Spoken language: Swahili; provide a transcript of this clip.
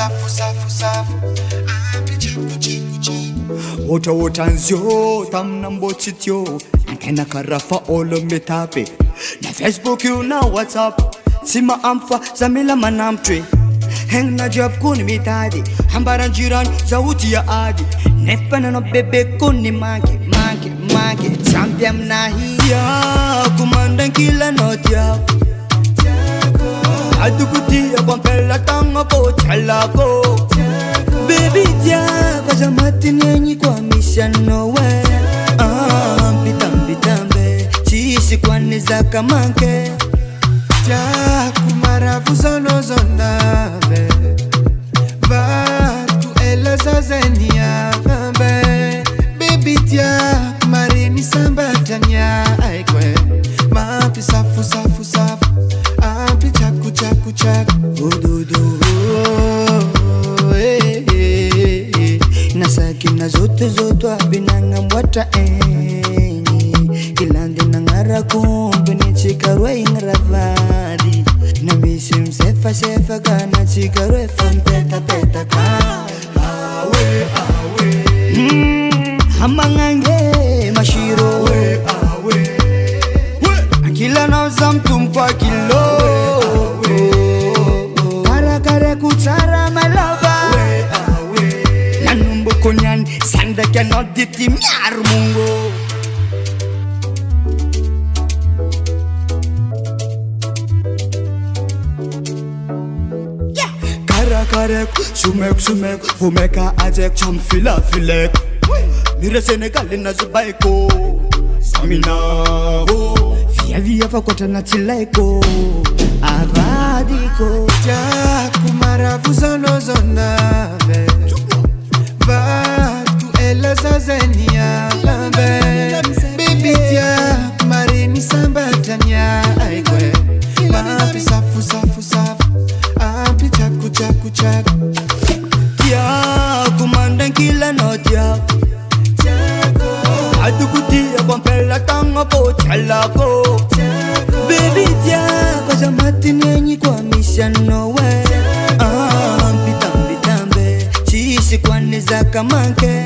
safu safu safu Ota ota nzio tamna mbochityo Ankena karafa olo metape Na Facebook you na WhatsApp Sima amfa zamila manamtwe Heng na job kuni mitadi Hambara njirani zauti ya adi Nefana no bebe kuni manke Champion mnahi ya kumandan kila not ya Adukutia kwampela tanga ko chalako Baby tia kwa zamati nenyi kwa mishano we Pitambe chisi kwa nizaka manke Ja kumarafu zono zondabe Vatu eleza zenia be Baby tia marini sambatanya aikwe Mapi safu safu safu Ampi chaku chaku chaku Ududu Nasaki na zoto abinanga mwata enyi Kilande na ngara kumbi ni chikarwe ingaravadi Na misi msefa kana chikarwe peta ka Awe Hamangange mashiro Akila na zamtumpa kilo Kare kutara malava Nanumbo konyan sanda kya diti miar mungo Kare sumek Fumeka ajek cham filek Mire Senegal na zubaiko Samina Via fakota na tileko Avadiko Ja kumarafu zono zondabe Vatu eleza zenia lambe Baby tia marini sambatanya aikwe Mapi safu safu safu Ampi chaku chaku chaku Tia kumandan kila not ya Adukutia kwampela tanga ko chalako Baby tia kwa zamati nenyi kwa mishano we Pitambe chisi kwa nizaka manke